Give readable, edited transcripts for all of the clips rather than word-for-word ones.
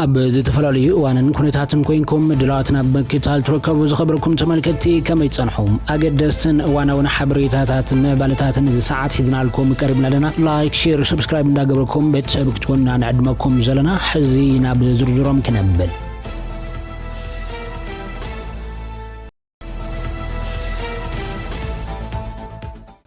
أب زتفلالي وأنا كنتاتن كوينكم دلاتنا بكتال تركبوا زخبركم تملكتي كما يتصنحون أقدستن وأنا ونحبريتات مبالتاتن إذا ساعات حزنا لكم قريبنا لنا لايك شير سبسكرايب نداقبركم بتسابق تكون نعدمكم زلنا حزينا بزرجرم كنبل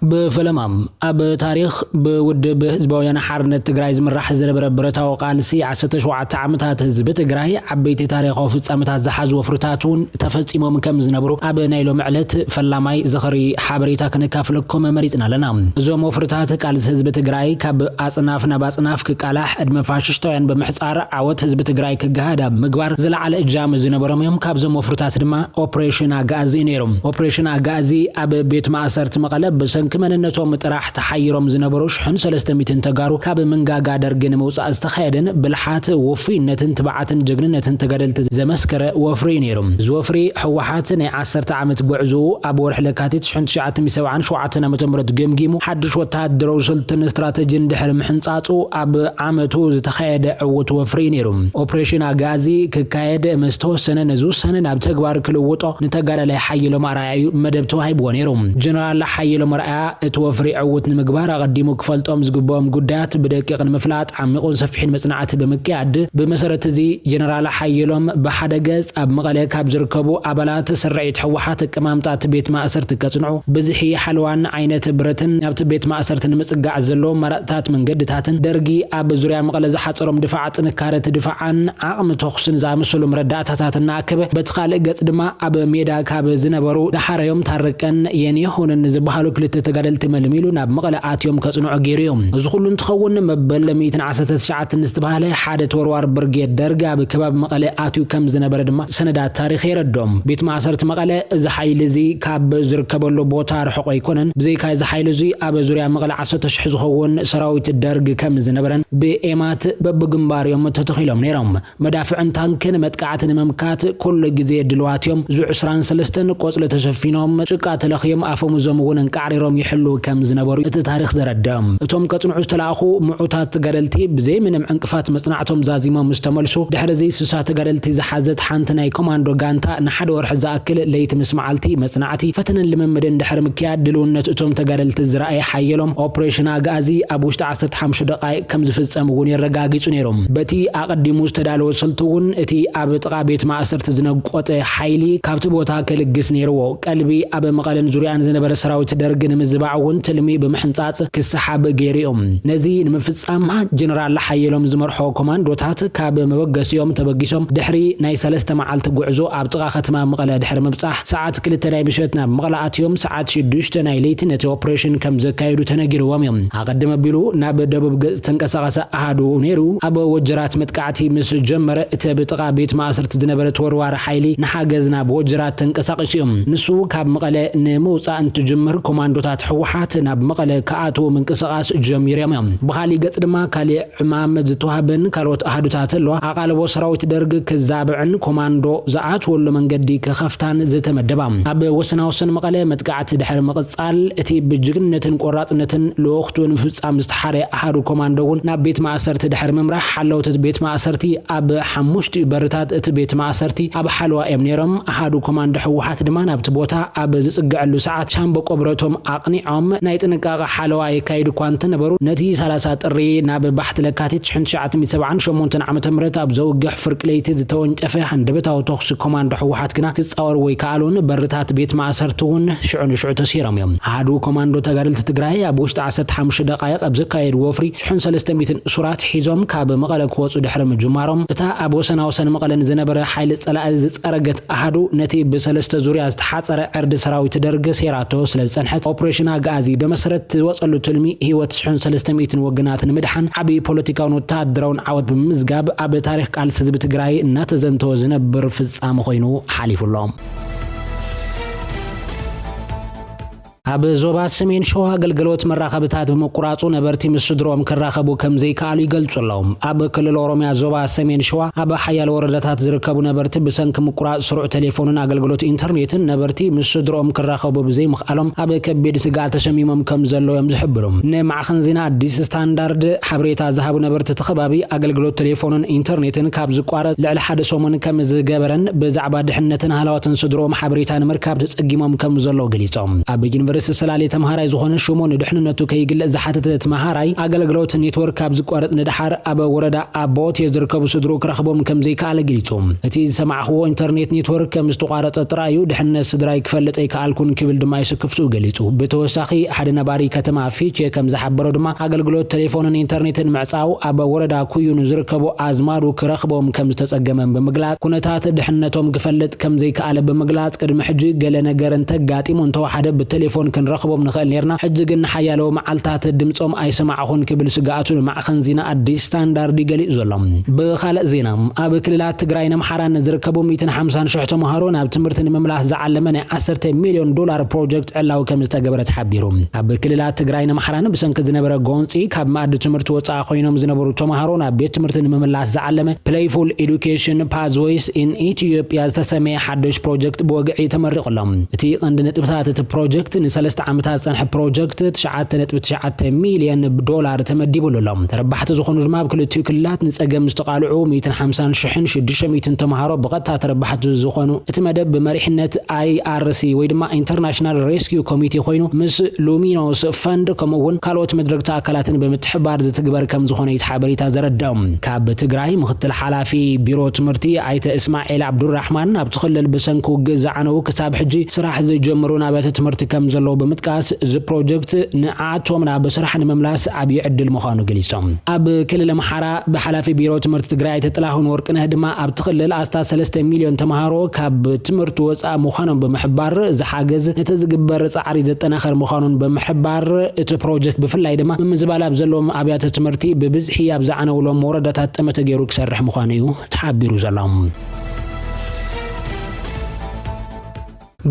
بفلمام أب تاريخ بود بهزبويان حرنة تجراي زمرح زلبر برتاو قالسي عشتش وعت عمتات هزب تجراي عبيت تاريخ وفت عمتات زحز وفرتاتون تفت إمام كم زنبرو أب نايلو معلت فلاماي زخري حبريتا كنكافلكم مريتنا لنا زوم وفرتاتك على هزب تجراي كاب أصنافنا بأصناف كقلاح أدم فاششتوين بمحصار عوت هزب تجراي كجهدا مقبر زل على إجام زنبرم يوم كاب زوم وفرتات دما أوبريشن أجازي نيرم أوبريشن أجازي أب بيت ما أسرت مقلب بسنك من النتوم تراح تحيرهم زنبروش حن 300 تجارو كاب منجا درجن موس استخيدن بالحات وفي نتن تبعتن ججن نتن تجادلت زمسكر وفرينيرم زوفري حوحات ني 10 عامت غعزو ابو رحلكاتيت شحن شعات ميسوعن شوعتنا متمرد جمجيمو حدش وتادرو سلطن استراتيجي ندحر محنصاصو اب عامتو زتخيد عوت وفرينيرم اوبريشن اغازي ككايد مستوسن نزو سنن اب تግባር ክልውጦ نتجادل حيلو مرعي مدبتو هيبونيرم جنرال حيلو مرعي توفري عوت نمقبار قديمو كفلطوم زغبوم قدات بدقيق مفلات عميقون سفحين مصنعات بمكياد بمسرت زي جنرال حيلوم بحدقز اب مقله كاب زركبو ابلات سرعيت حوحات قمامطات بيت ماسرت كصنعو بزحي حلوان عينت برتن ابت بيت ماسرت نمصقع زلو مرقتات منقدتاتن درغي اب زوريا مقله زحصروم دفاعات نكارت دفاعان عقم تخصن زامسلو مرداتاتاتنا كبه بتخالق قص دما اب ميدا كاب زنبرو دحريوم تارقن يني هونن زبحالو كلت تجادلت ملميلو ناب مقلات يوم كصنع غيريوم زخلون تخون مبل 119 نستباله حاده وروار برغيد درغا بكباب مقلاتيو كم زنبر دما سندات تاريخ يردوم بيت معسرت مقله ز حيل زي كاب زركبلو بوتا رحق يكونن بزي كاي ز حيل زي اب زوريا مقله 10 شح زخون سراويت درغ كم زنبرن بإيمات ببغمبار يوم تتخيلهم نيرم مدافعن تانكن متقعتن ممكات كل غزي دلواتيوم زو 23 قصله تشفينهم مقات لخيم افهم زمون انقعريروم يحلو كم زنبرو تاريخ زردام اتوم كصنعو تلاخو معوتات غدلتي بزي منم انقفات مصنعتهم زازيما مستملسو دحر زي سوسات غدلتي زحازت حانت ناي كوماندو غانتا نحد ورح زاكل ليت مسمعلتي مصنعتي فتن لممدن دحر مكياد دلونت اتوم تغدلت زراي حيلوم اوبريشن اغازي ابوشت 15 دقائق كم زفصمون يرغاغيصو نيروم بتي اقديمو استدالو سلطون اتي ابطقا بيت ماسرت زنقوت حيلي كابت بوتا كلغس نيرو قلبي اب مقالن زوريان زنبر سراوت درغن مزباعون تلمي بمحنصاص كسحاب غيريوم نزي نمفصامها جنرال حيلوم زمرحو كوماندوتات كاب مبغسيوم تبغيسوم دحري ناي 3 معالت غعزو ابطقا ختما مقله دحر مبصح ساعات كلته ناي بشتنا مقلاتيوم ساعات 6 ناي ليتنت اوبريشن كم زكايدو تنغيروم يوم اقدم بيلو ناب دبب تنقسقس احادو نيرو ابو وجرات متقعتي مس جمره تبطقا بيت ماسرت زنبرت وروار حيلي نحاجزنا بوجرات تنقسقشيوم نسو كاب مقله نموصا انت جمر كوماندوتات حوحات ناب مقله كاتو منقسقاس جميريام بخالي قص دما كالي عمام زتوهبن كاروت احدوتات لو عقالبو سراويت درغ كزابعن كوماندو زعات ولو منغدي كخفتان زتمدبام اب وسناوسن مقله متقعت دحر مقصال اتي بجግነትን ቆራጥነትን ለወቅቱን ፍጻም ዝተሐረ አሐዱ ኮማንዶውን ናብ ቤት ማእሰርት ድሕር መምራሕ ሓለውት ቤት ማእሰርቲ ኣብ ሓሙሽቲ በርታት እቲ ቤት ማእሰርቲ ኣብ ሓልዋ ኤምኔሮም አሐዱ ኮማንዶ ሕወሓት ድማ ናብቲ ቦታ ኣብ ዝጽግዕሉ ሰዓት ሻምበቆ ብረቶም አቅኒዖም ናይ ጥንቃቐ ሓለዋ ይካይዱ ኳንተ ነበሩ ነቲ 30 ጥሪ ናብ ባሕት ለካቲት 1978 ዓመተ ምህረት ኣብ ዘውግሕ ፍርቅለይቲ ዝተወንጨፈ handበታው ተኽስ ኮማንዶ ሕወሓት ግና ክጻወር ወይ ካሉን በርታት ቤት ማእሰርቱን ሽዑ ተሲሮም እዮም አሐዱ ኮማንዶ ተጋድልቲ ትግራይ ኣብ ውሽጢ 15 ደቂቃ ኣብ ዘካየድ ወፍሪ 300 ሱራት ሒዞም ካብ መቐለ ክወጹ ድሕሪ ምጅማሮም እታ ኣብ ወሰናወሰን መቐለን ዝነበረ ሓይሊ ጸላእ ዝጸረገት አሐዱ ነቲ በሰለስተ ዙርያ ዝተሓጸረ ዕርዲ ሰራዊት ደርገ ሴራቶ ስለጸንሐት ኦፕሬሽን አጋዚ በመሰረት ወጸሉ ትልሚ ህይወት 300 ወገናትን ምድሓን ዓቢ ፖለቲካውን ወታደራውን ዓወት ብምዝጋብ ኣብ ታሪኽ ቃልሲ ህዝቢ ትግራይ እናተዘንተወ ዝነብር ፍጻመ ኮይኑ ሓሊፉሎም ኣብ ዞባ ሰሜን ሸዋ አገልግሎት መራኸብታት በመቁራጹ ነበርቲ ምስድሮም ከራኸቡ ከምዘይ ካሉ ይገልጹሎም ኣብ ክልል ኦሮሚያ ዞባ ሰሜን ሸዋ ኣብ ሓያል ወረዳታት ዝርከቡ ነበርቲ ብሰንኪ ምቁራጽ ስሩዕ ቴሌፎንን አገልግሎት ኢንተርኔትን ነበርቲ ምስድሮም ከራኸቡ ብዘይ ምኽኣሎም ኣብ ከቢድ ስጋት ተሸሚሞም ከም ዘለዎም ዝሕብሩ ንማዕኸን ዜና አዲስ ስታንዳርድ ሓበሬታ ዝሃቡ ነበርቲ ተኸባቢ አገልግሎት ቴሌፎንን ኢንተርኔትን ካብ ዝቋረጽ ልዕሊ ሓደ ሰሙን ከም ዝገበረን ብዛዕባ ድሕነትን ሃላወትን ስድሮም ሓበሬታ ንምርካብ ተጸጊሞም ከም ዘሎ ገሊጾም ኣብ ዩኒቨርሲቲ ሰላሌ ተምሃራይ ዝኾነ ሽሞን ድሕነቱ ከይግለጽ ዝሓተተ ተምሃራይ አገልግሎት ኔትወርክ ካብ ዝቋረጽ ንድሓር ኣብ ወረዳ ኣቦት የዝርከቡ ስድሩ ክረኽቦም ከም ዘይከኣለ ገሊጾም እቲ ዝሰማዕኽዎ ኢንተርኔት ኔትወርክ ከም ዝተቋረጸ ጥራዩ ድሕነት ስድራይ ክፈልጥ ኣይከኣልኩን ክብል ድማ ይስክፍቱ ገሊጹ ብተወሳኺ ሓደ ነባሪ ከተማ ፊቼ ከም ዝሓበሮ ድማ አገልግሎት ቴሌፎንን ኢንተርኔትን ምዕጻው ኣብ ወረዳ ኩዩን ዝርከቡ ኣዝማዱ ክረኽቦም ከም ዝተጸገመን ብምግላጽ ኩነታት ድሕነቶም ክፈልጥ ከም ዘይከኣለ ብምግላጽ ቅድሚ ሕጂ ገለ ነገር እንተጋጢሙ እንተወሓደ ብቴሌፎን ክንረኽቦም ንኽእል ነርና ሕጂ ግን ሓያሎ መዓልታት ድምጾም ኣይሰማዕኹን ክብል ስጋኣቱን ማዕኸን ዜና አዲስ ስታንዳርድ ይገሊጽ ዘሎ ብኻልእ ዜና ኣብ ክልላት ትግራይ ኣምሓራን ዝርከቡ 150,000 ተምሃሮ ናብ ትምህርቲ ንምምላስ ዝዓለመ ናይ 10 ሚልዮን ዶላር ፕሮጀክት ዕላው ከም ዝተገበረ ተሓቢሩ ኣብ ክልላት ትግራይ ኣምሓራን ብሰንኪ ዝነበረ ጎንፂ ካብ ማእዲ ትምህርቲ ወጻኢ ኮይኖም ዝነበሩ ተምሃሮ ናብ ቤት ትምህርቲ ንምምላስ ዝዓለመ Playful Education Pathways in Ethiopia ዝተሰመየ ሓድሽ ፕሮጀክት ብወግዒ ተመሪቑሎም እቲ ቀንዲ ነጥብታት እቲ ፕሮጀክት ን3 ዓመታት ፀንሐ ፕሮጀክት 9.9 ሚልዮን ዶላር ተመዲቡሎም ተረባሕቲ ዝኾኑ ድማ ብክልቲኡ ክልላት ንጸገም ዝተቃልዑ 150,600 ተምሃሮ ብቐጥታ ተረባሕቲ ዝኾኑ እቲ መደብ ብመሪሕነት IRC ወይ ድማ ኢንተርናሽናል ሬስኪው ኮሚቴ ኮይኑ ምስ ሉሚኖስ ፈንድ ከምኡውን ካልኦት መድረክቲ አካላትን ብምትሕባር ዝትግበር ከም ዝኾነ ይተሓበሪታ ዘረዳኦም ካብ ትግራይ ምክትል ሓላፊ ቢሮ ትምህርቲ ኣይተ እስማኤል አብዱራህማን ኣብ ትኽልል ብሰንኪ ውግእ ዝዓነው ክሳብ ሕጂ ስራሕ ዝጀመሩ ናብያተ ትምህርቲ ከም ዘሎ ብምጥቃስ እዚ ፕሮጀክት ንኣቶም ናብ ስራሕ ንምምላስ ዓብይ ዕድል ምዃኑ ገሊጾም ኣብ ክልል ኣምሓራ ብሓላፊ ቢሮ ትምህርቲ ትግራይ ተጥላሁን ወርቅነህ ድማ ኣብ ትኽልል ኣስታት 3 ሚልዮን ተምሃሮ ካብ ትምህርቲ ወጻኢ ምዃኖም ብምሕባር ዝሓገዝ ነቲ ዝግበር ጻዕሪ ዘጠናኸር ምዃኑን ብምሕባር እቲ ፕሮጀክት ብፍላይ ድማ ምምዝባል ኣብ ዘለዎም ኣብያተ ትምህርቲ ብብዝሒ ኣብ ዝዓነውሎም ወረዳታት ጠመተ ገይሩ ክሰርሕ ምዃኑ እዩ ተሓቢሩ ዘሎ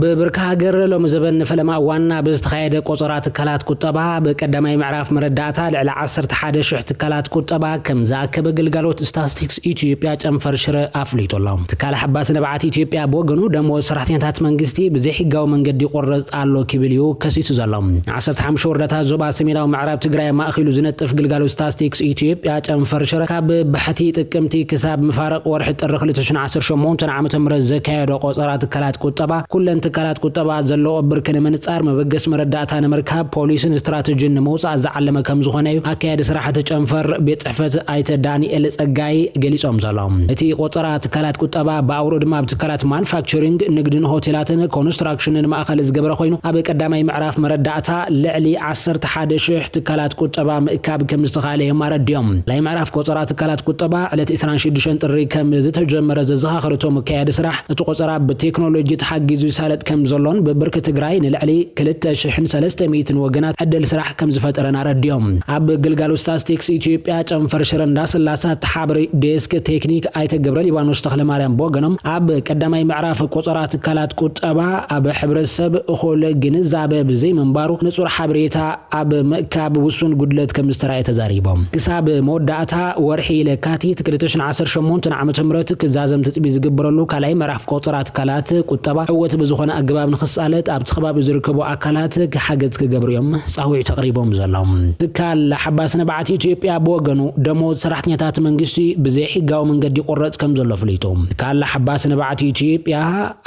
በብርካ ሀገር ለምዘበን ፈለማ ዋና በዝተኻየደ ቆጽራት ከላት ቁጠባ በቀዳማይ ምዕራፍ መረዳታ ለዕለ 11,000 ትካላት ቁጠባ ከም ዝኣከበ ግልጋሎት ስታቲስቲክስ ኢትዮጵያ ጨንፈር ሽረ አፍሊጦሎም ትካል ሓባስ ነባዓት ኢትዮጵያ በወገኑ ደሞዝ ሰራሕተኛታት መንግስቲ ብዘይሕጋዊ መንገዲ ይቆረጽ ኣሎ ክብልዩ ከሲቱ ዘሎም 15 ወረዳታት ዞባ ሰሜናዊ ምዕራብ ትግራይ ማእኺሉ ዝነጥፍ ግልጋሎት ስታቲስቲክስ ኢትዮጵያ ጨንፈር ሽረ ካብ ብሕቲ ጥቅምቲ ክሳብ ምፋረቅ ወርሒ ጥሪ 2018 ዓመተ ምህረት ዘካየደ ቆጽራት ከላት ቁጠባ ኩለን ትካላት ቁጠባ ዘሎ ብርክነ መንጻር መበገስ መረዳእታ ንምርካብ ፖሊስን ስትራቴጂን መውጻእ ዝዓለመ ከም ዝኾነ ኣካያዲ ስራሕቲ ጨንፈር ቤት ጽሕፈት ኣይተ ዳንኤል ጸጋይ ገሊጾም ዘሎም እቲ ቆጽራት ትካላት ቁጠባ በአውሮ ድማ ኣብ ትካላት ማኑፋክቸሪንግ ንግድን ሆቴላትን ኮንስትራክሽንን ማእኸል ዝገበረ ኮይኑ ኣብ ቀዳማይ ምዕራፍ መረዳእታ ልዕሊ 11,000 ትካላት ቁጠባ ምእካብ ከም ዝተኻለ የማረድዮም ላይ ምዕራፍ ቆጽራት ትካላት ቁጠባ ዕለት 26 ጥሪ ከም ዝተጀመረ ዘዘኻኽርቶም ኣካያዲ ስራሕ እቲ ቆጽራት ብቴክኖሎጂ ተሓጊዙ ይሳለጥ ከም ዘሎን በብርክ ትግራይ ንልዕሊ 2300 ወገናት ዕድል ስራሕ ከም ዝፈጠረና ረድዮም ኣብ ግልጋሎት ስታቲስቲክስ ኢትዮጵያ ጨንፈር ሽረ እንዳስላሳት ተሓብሪ ዴስክ ቴክኒክ ኣይተ ገብረ ሊባኖስ ተኽለማርያም በወገኖም ኣብ ቀዳማይ ምዕራፍ ቆጽራት ትካላት ቁጠባ ኣብ ሕብረተሰብ እኹል ግንዛበ ብዘይ መንባሩ ንጹር ሓበሬታ ኣብ ምእካብ ውሱን ጉድለት ከም ዝተራእየ ተዛሪቦም ክሳብ መወዳእታ ወርሒ ለካቲት 2018 ዓመተ ምህረት ክዛዘም ትጥቢ ዝግበረሉ ካልኣይ ምዕራፍ ቆጽራት ትካላት ቁጠባ ዕወት ዝኾነ አግባብ ንኽሳለጥ ኣብ ተኸባቢ ዝርከቡ አካላት ክሓገዝ ክገብርዮም ጻውዒ ተቕሪቦም ዘሎም ትካል ሓባስ ነባዓት ኢትዮጵያ በወገኑ ደሞዝ ሰራሕተኛታት መንግስቲ ብዘይ ሕጋዊ መንገዲ ይቆረጽ ከም ዘሎ ፍሊጡ ትካል ሓባስ ነባዓት ኢትዮጵያ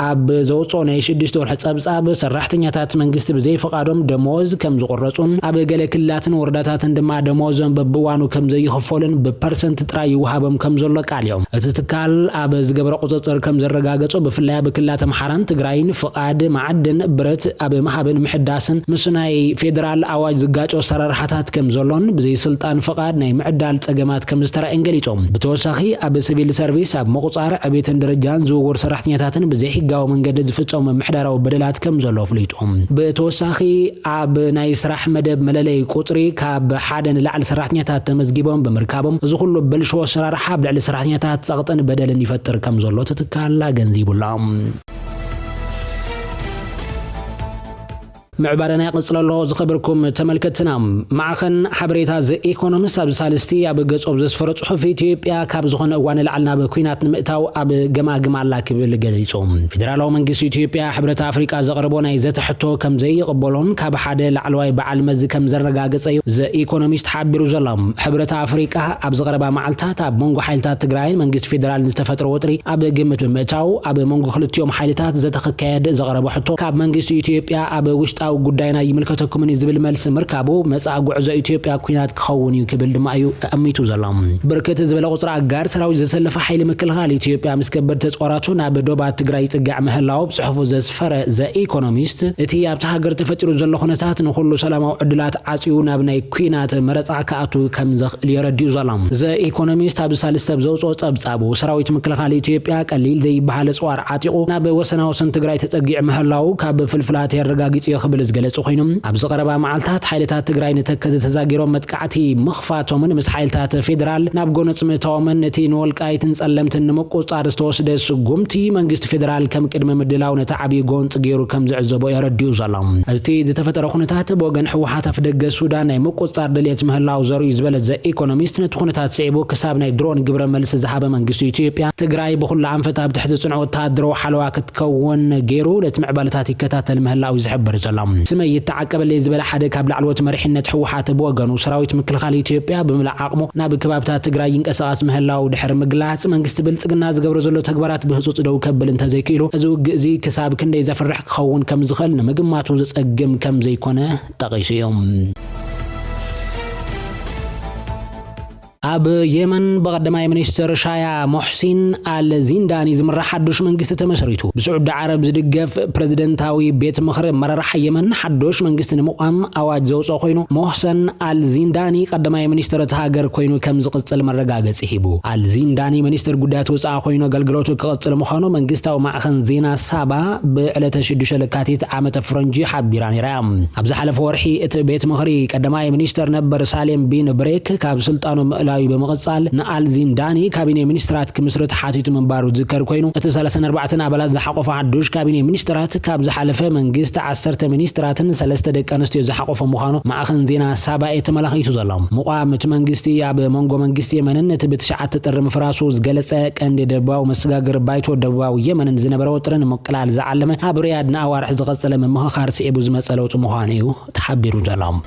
ኣብ ዘውጾ ናይ 6 ወርሒ ጸብጻብ ሰራሕተኛታት መንግስቲ ብዘይ ፈቃዶም ደሞዝ ከም ዝቆረጹን ኣብ ገለ ክልላትን ወረዳታትን ድማ ደሞዞም በብዋኑ ከም ዘይኽፈሉን ብፐርሰንት ጥራይ ይወሃቦም ከም ዘሎ ቃልዮም እቲ ትካል ኣብ ዝገበረ ቁጽጽር ከም ዘረጋገጹ ብፍላይ ኣብ ክልላት ኣምሓራን ትግራይን ፍቃድ ማዕድን ብረት ኣብ ማህበን ምሕዳስን ምስናይ ፌደራል አዋጅ ዝጋጮ ሰራርሓታት ከም ዘሎን ብዘይ ስልጣን ፍቃድ ናይ ምዕዳል ጸገማት ከም ዝተራእየን ገሊጾም ብተወሳኺ ኣብ ሲቪል ሰርቪስ ኣብ መቁጻር ዕቤትን ደረጃን ዝውውር ሰራሕተኛታትን ብዘይ ሕጋዊ መንገዲ ዝፍጸሙ ምሕደራዊ በደላት ከም ዘሎ ፍሊጦም ብተወሳኺ ኣብ ናይ ስራሕ መደብ መለለይ ቁጥሪ ካብ ሓደ ንላዕሊ ሰራሕተኛታት ተመዝጊቦም ብምርካቦም እዚ ኩሉ በልሾ ሰራርሓ ብልዕሊ ሰራሕተኛታት ጸቕጥን በደልን ይፈጥር ከም ዘሎ ተትካላ ገንዚቡሎም معبرنا يقصل الله زخبركم تملكتنا معخن حبريتا زي ايكونومست اب سالستي اب ገጽ ኦብዘስ ፈረጽ ሑፍ ኢትዮጵያ ካብ ዝኾነ እዋን ለዓልና በኩናት ንምእታው ኣብ ገማግም ኣላ ክብል ገሊጾም ፌደራላዊ መንግስቲ ኢትዮጵያ ሕብረት ኣፍሪቃ ዘቕርቦ ናይ ዘተሕቶ ከም ዘይቅበሎን ካብ ሓደ ላዕለዋይ በዓል መዚ ከም ዘረጋገጸ ዘ ኢኮኖሚስት ሓቢሩ ዘሎም ሕብረት ኣፍሪቃ ኣብ ዘቕረባ መዓልታት ኣብ መንጎ ሓይልታት ትግራይ መንግስቲ ፌደራል ዝተፈጥሮ ወጥሪ ኣብ ግምት ብምእታው ኣብ መንጎ ክልቲኦም ሓይልታት ዘተኸካየደ ዘቕረቦ ሕቶ ካብ መንግስቲ ኢትዮጵያ ኣብ ውሽጣዊ ጉዳይና ይምልከተኩምን ዝብል መልስ ምርካቡ መጻእ ጉዕዞ ኢትዮጵያ ኩናት ክኸውን እዩ ክብል ድማ እዩ أميتو زلام بركة زبالة قطرة أجار سراوي زسلف حيل مكلها إثيوبيا مسكبر تسقراتون بدوبات تجري تجع مهلاو بصحف زسفر زا إيكونوميست إثيوبيا بتحجر تفتر زلة خناتات نخلو سلام وعدلات عسيونا بناي كوينات مرت عكاتو كم زخ ليرديو زلام زا إيكونوميست أبو سالس تبزوج أو تبزابو سراوي مكلها إثيوبيا قليل زي بحال سوار عاتقو ناب وسنا وسن تجري تجع مهلاو كاب فلفلات الرجاجيت يخبل زجلة سخينم أبو قربا معلتات حيلتات تجري نتكز تزاجرهم متكعتي مخفاتهم من مسحيلتات فيدرال نابغون صمتاومن نتي نولقايتن صلمتن نمقصار استوسدس غومتي منግስት ፌደራል ከም ቅድመ ምድላው ነታዓቢ ጎንጽ ገይሩ ከም ዝዕዘቦ ይረዲዩ ዘሎም እስቲ ዝተፈጠረ ኩነታት በወገን ሕወሓት አፍደገ ሱዳን ናይ መቆጻር ድሌት ምህላው ዘርኢ ዝበለ ዘ ኢኮኖሚስት ነቲ ኩነታት ሲዕቦ ክሳብ ናይ ድሮን ግብረ መልስ ዝሃበ መንግስት ኢትዮጵያ ትግራይ ብኹሉ አንፈት ኣብ ትሕቲ ጽንዖ ወታደራዊ ሓለዋ ክትከውን ገይሩ ለትምዕባለታት ይከታተል ምህላው ይዝሕበር ዘሎም ስመይ ይተዓቀበለ ዝበለ ሓደ ካብ ላዕለዎት መሪሕነት ሕወሓት በወገኑ ሰራዊት ምክልኻል ኢትዮጵያ ብምልዓ አቅሞ ናብ ከባብታት ትግራይ ይንቀሳቀስ ምህላው ድሕር ምግላጽ መንግስት ብልጽግና ዝገብሮ ዘሎ ተግባራት ብህጹጽ ደው ከብል እንተዘይክኢሉ እዚ ውግእ እዚ ክሳብ ክንደይ ዘፍርሕ ክኸውን ከም ዝኽእል ንምግማቱ ዝጸግም ከም ዘይኮነ ጠቂሱ እዮም أب يمن بقدماء منستر شايا محسن الزنداني زمر حدوش منجست تمسريتو بسعود عرب زدقف بريزيدنتاوي بيت مخرب مررح يمن حدوش منجست مقام أواج زوصو خوينو محسن الزنداني قدماء منستر تهاجر خوينو كم زقصل مرقاقة سيبو الزنداني منستر قدات وصع خوينو قلقلوتو كقصل مخانو منجستاو معخن زينا سابا بعلة شدوش لكاتيت عامة فرنجي حبيراني رام أبزحل فورحي ات بيت مخري قدماء منستر نبر سالم بين بريك كاب سلطانو مقلاوي بمقصال نقال زنداني كابيني منسترات كمسرت حاتيتو منبارو ذكر كوينو اتسالسن 4 አባላት زحقف عدوش كابيني منسترات كاب زحلفه መንግስት 10 ሚኒስትራትን 3 ደቂ ኣንስትዮ زحقف مخانو ማእኸን ዜና ሳባኤ ተመላኺቱ ዘሎም ሙቃምት መንግስቲ ኣብ መንጎ መንግስቲ የመንነት ብትሽዓተ ጥር ምፍራሱ ዝገለጸ ቀንዲ ደባው መስጋገር ባይቶ ደባው የመንን ዝነበረ ወጥረን መቅላል ዝዓለመ ኣብ ሪያድ ንኣዋርሕ ዝቐጸለ መምኻር ሲዕቡ ዝመጸለውጥ ምዃኑ እዩ ተሓቢሩ ዘሎም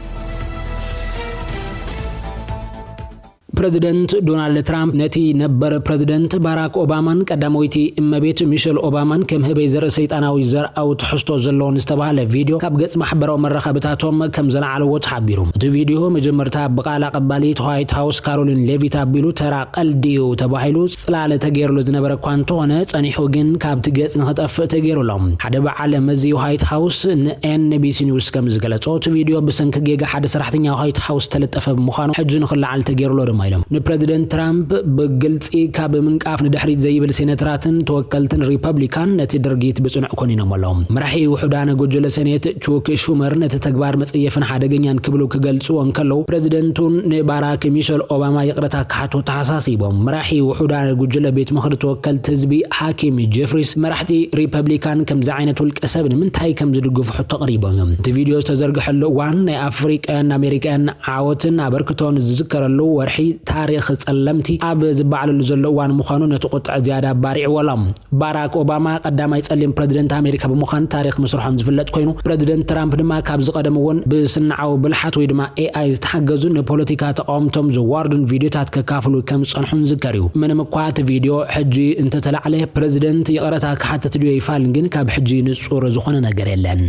بريزيدنت دونالد ترامب نتي نبر بريزيدنت باراك اوبامان قدامويتي امبيت ميشيل اوبامان كم هبي زر سيطاناوي زر او تحستو زلون استباله فيديو كاب غص محبرو مرخبتاتهم كم زلعلو تحبيرو ت فيديو مجمرتا بقاله قباليت وايت هاوس كارولين ليفيتا بيلو ترا قلديو تبايلو صلاله تغيرلو زنبر كوانت هونه صنيحو جن كاب تغص نخطف تغيرلهم حدا بعل مزي وايت هاوس ان بي سي نيوز كم زغلصو ت فيديو بسنك جيجا حدا سرحتنيا وايت هاوس تلطف بمخانو حجن خلعل تغيرلو بريزيدنت ترامب بقلصي كاب منقاف ندحريت زيبل سيناتراتن توكلتن ريبابليكان نتي درجيت بصنع كونين مالهم مرحي وحدانا ጎጀለ ሰኔት ቾክ ሹመር ነቲ ተግባር መጽየፍን ሓደገኛን ክብሉ ክገልጹ እንከለው ፕሬዝዳንቱን ባራክ ሚሼል ኦባማ ይቅረታ ካቶ ተሐሳሲቦም مرحي وحداና ጎጀለ ቤት ምክር ተወከልት ህዝቢ ሐኪም ጄፍሪስ መራሕቲ ሪፐብሊካን ከም ዛዓይነቱ ልቀሰብን ምንታይ ከም ዝድግፉ ሕቶ ቀሪቦም እቲ ቪድዮ ተዘርግሐሉ ዋን ናይ ኣፍሪቃን ኣሜሪካን ዓወትን አበርክቶን ዝዝከረሉ ወርሒ ታሪኽ ጸለምቲ ኣብ ዝባዕሉ ዘለዋን ምዃኑ ነተቆጥዕ ዝያዳ ባሪዕ ወላም ባራክ ኦባማ ቀዳማይ ጸሊም ፕሬዝዳንት አሜሪካ ብምዃን ታሪኽ መስርሖም ዝፍለጥ ኮይኑ ፕሬዝዳንት ትራምፕ ድማ ካብ ዝቀደምውን ብስናዓው ብልሓት ወይ ድማ ኤአይ ዝተሓገዙ ንፖለቲካ ተቃውምቶም ዝዋርዱን ቪድዮታት ከካፍሉ ከም ጸንሑን ዝከሪው ምንም እኳ እቲ ቪድዮ ሕጂ እንተተላዕለ ፕሬዝዳንት ይቀረታ ካሓተት ድዮ ይፋል ግን ካብ ሕጂ ንጹር ዝኾነ ነገር የለን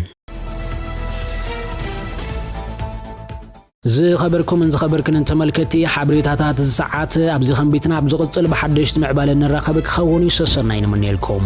زي خبركم من خبركن انت ملكتي حبريتات الساعات ابزي خنبيتنا ابزي قصل بحدش معبال نراقبك خوني سسرناين من يلكم